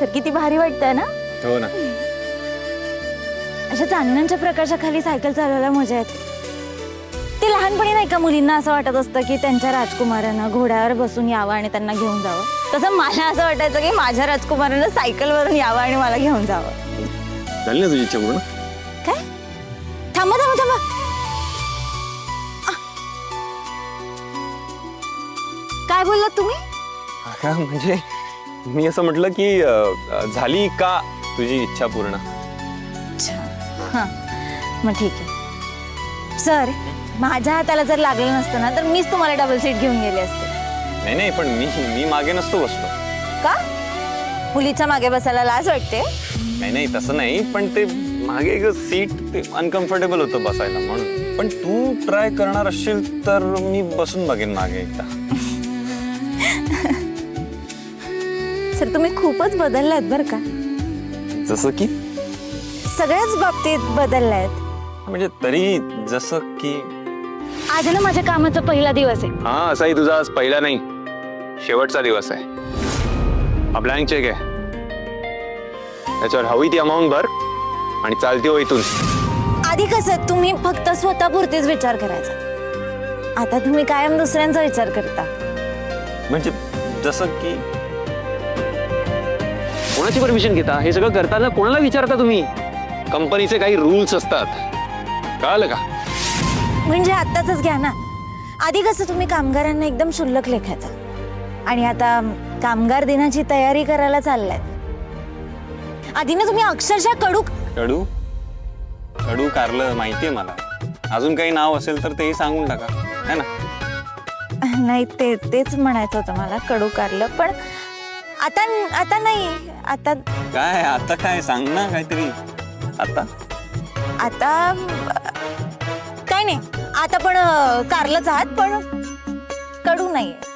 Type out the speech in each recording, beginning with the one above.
तर किती भारी वाटतंय ना. हो ना. अशा चांदण्यांच्या प्रकाशाखाली सायकल चालवायला मजा येते. ते लहानपणी नाही का मुलींना असं वाटत असतं की त्यांच्या राजकुमारानं घोड्यावर बसून यावं आणि त्यांना घेऊन जावं. तसं मला असं वाटायचं की माझ्या राजकुमारानं सायकलवरून यावं आणि मला घेऊन जावं. झाली ना तुझी इच्छा पूर्ण? काय? थांबा थांबा थांबा. काय बोललात तुम्ही? का म्हणजे मी असं म्हटलं की झाली का तुझी इच्छा पूर्ण? हां मग ठीक आहे सर. माझ्या हाताला जर लागलं नसतं ना तर मीच तुम्हाला डबल सीट घेऊन गेले असते. नाही नाही, पण मी मागे नसतो बसलो. का? मुलीच्या मागे बसायला लाज वाटते? नाही नाही तसं नाही, पण ते मागे एक सीट ते अनकम्फर्टेबल होतं बसायला म्हणून. पण तू ट्राय करणार असशील तर मी बसून बघेन मागे एकदा. सर तुम्ही खूपच बदललात बरं का. जसं की सगळ्याच बाबतीत बदललात. म्हणजे तरी जसं की आज ना माझ्या कामाचा पहिला दिवस आहे. हा असाही तुझा आज पहिला नाही शेवटचा दिवस आहे. हा ब्लँक चेक आहे, त्याच्यावर हवी ती अमाऊंट भर आणि चालती हो इथून. आधी कसं तुम्ही फक्त स्वतःपुरतीच विचार करायचा, आता तुम्ही कायम दुसऱ्यांचा विचार करता. म्हणजे जसं की कोणाची परमिशन घेता? हे सगळं करताना कोणाला विचारता तुम्ही? कंपनीचे काही रूल्स असतात, कळलं का? म्हणजे आत्ताच घ्या ना. आधी कसं तुम्ही कामगारांना एकदम शुल्लक लेखायचा आणि आता कामगार दिनाची तयारी करायला चाललाय. आधी ना तुम्ही अक्षरशः कडू कडू कडू कारलं माहितीये मला. अजून काही नाव असेल तर तेही सांगून टाका, है ना? नाही तेच म्हणायचं होतं मला, कडू कारलं. पण आता नाही. आता काय सांग ना काहीतरी. आता काय नाही. आता पण कारलंच आहात पण कडू नाहीये.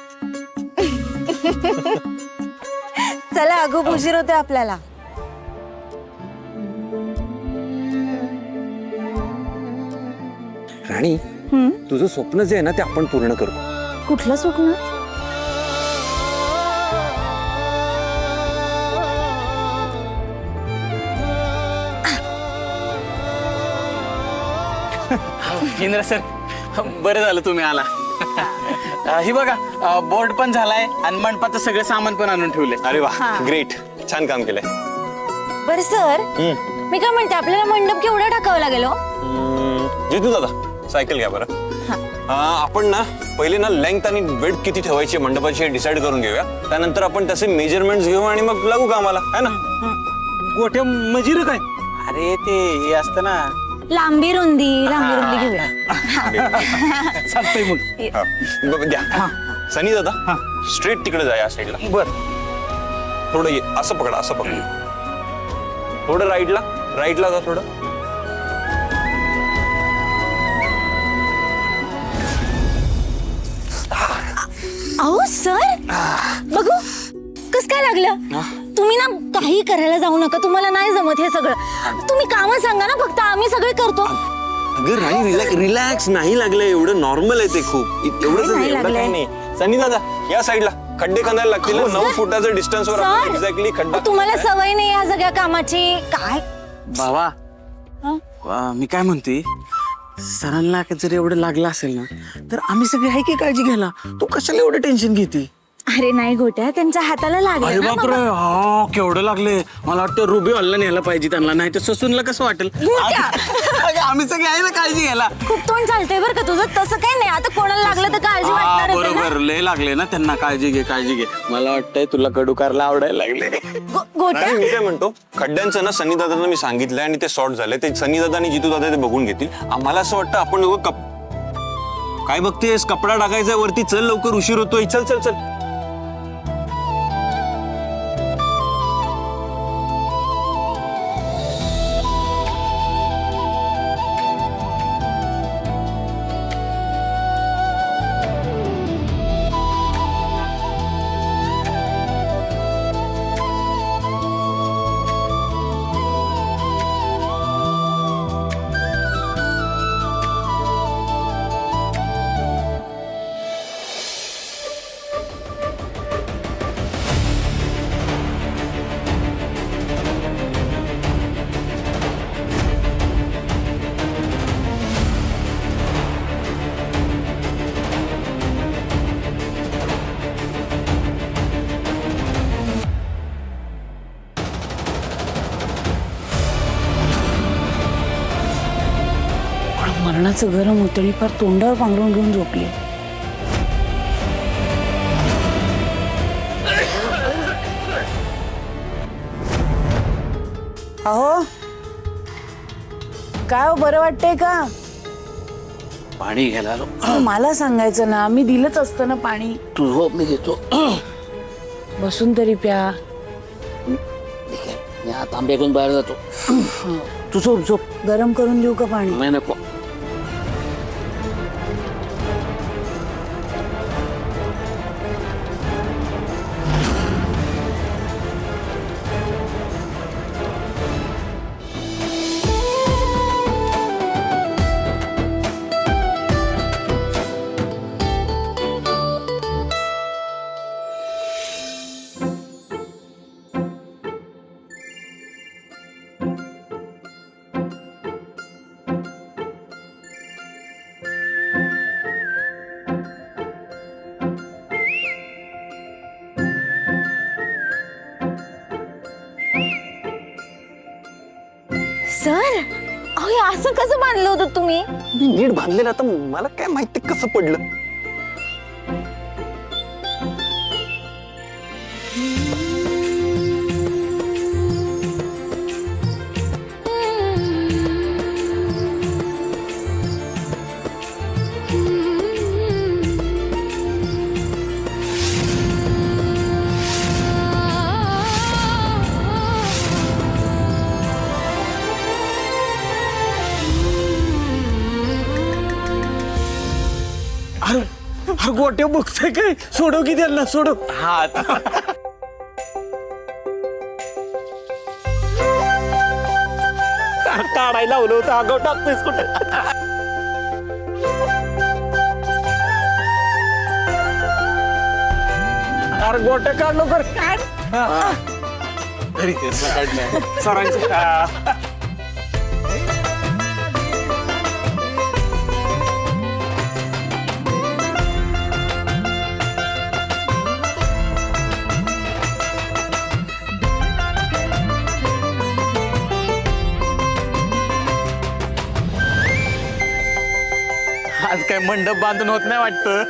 चला खूप उशीर होते आपल्याला. राणी, तुझं स्वप्न जे आहे ना ते आपण पूर्ण करू. कुठलं स्वप्न? इंद्र सर, बरं झालं तुम्ही आला. ही बघा बोर्ड पण झालाय आणि मंडपाचं सगळं सामान पण आणून ठेवलंय. अरे वा, ग्रेट, छान काम केलंय. बरं सर, मी काय म्हणते आपल्याला मंडप केवढा टाकावं लागेल हो? जितू दादा सायकल घ्या बरं. आपण ना पहिले ना लेंथ आणि वेट किती ठेवायची मंडपाची डिसाईड करून घेऊया. त्यानंतर आपण त्याचे मेजरमेंट्स घेऊ आणि मग लागू कामाला, है ना? गोठ्या मजीर काय? अरे ते हे असतं ना, लांबी रुंदी घेऊया. चालतंय मग. द्या सनी दादा, स्ट्रेट तिकडे जा या साईडला. बर, थोडं ये, असं पकडा, असं पकडा. थोडं राईटला जा थोडं. अहो सर, बघू कस काय लागलं. तुम्ही ना काही करायला जाऊ नका, तुम्हाला नाही जमत हे सगळं. तुम्ही काम सांगा ना फक्त, आम्ही सगळे करतो. अगं राणी, रिलॅक्स, नाही लागलं, एवढं नॉर्मल आहे ते. खूप एवढं काही नाही. सनी दादा या साईडला खड्डे खंदायला लागतील. 9 फुटाचं डिस्टन्स वर एक्झॅक्टली खड्डा. तुम्हाला सवय नाही या सगळ्या कामाची. काय बाबा, मी काय म्हणते, सरांना जर एवढं लागलं असेल ना तर आम्ही सगळे आहे की काळजी घ्यायला. तू कशाला एवढं टेन्शन घेते? अरे नाही गोट्या, त्यांच्या हाताला लागले अरे ना बापरे, बाबा. हा केवढं लागले. मला वाटतं रुबी हॉलला न्यायला पाहिजे त्यांना, नाही तर ससूनला कसं वाटेल. अगं, आम्ही सगळे आहे ना काळजी घ्यायला. खूप तोंड चालतंय बरं का तुझं. तसं काही नाही, आता कोणाला लागलं तर काळजी वाटणार आहे ना. बरोबर, लय लागले ना त्यांना. काळजी घे. मला वाटतंय तुला कडू कारला आवडायला लागले. गोट्या नाही, मी काय म्हणतो, खड्ड्यांचं ना सनी दादांना मी सांगितलंय आणि ते सॉर्ट झाले. ते सनी दादा आणि जितू दादा ते बघून घेतील. आम्हाला असं वाटतं आपण दोघं काय बघतेस, कपडा टाकायचा वरती. चल लवकर, उशीर होतोय. चल. मरणाचं गरम होतं आणि फार तोंडावर पांघरून घेऊन झोपली. अहो काय हो, बरं वाटतंय का? पाणी घ्यायला आलो. मला सांगायचं ना, मी दिलंच असतं ना पाणी. तू झोप, मी घेतो. बसून तरी प्या. ठीक आहे, मी आता आंबे घेऊन बाहेर जातो. तू झोप झोप. गरम करून देऊ का पाणी? नाही नको. सर, अहो हे असं कसं बांधलं होतं तुम्ही? मी नीट बांधलेलं, आता मला काय माहिती कसं पडलं. अरे गोट्या बघतोय काय? सोडव की त्यांना, सोडव. हा काढायला लावलं होतं, आगाव टाकतोयस कुठे? अरे गोट्या काढ लवकर, काढ. घरी काढल्या. सरांचं आज काय मंडप बांधून होत नाही वाटतं.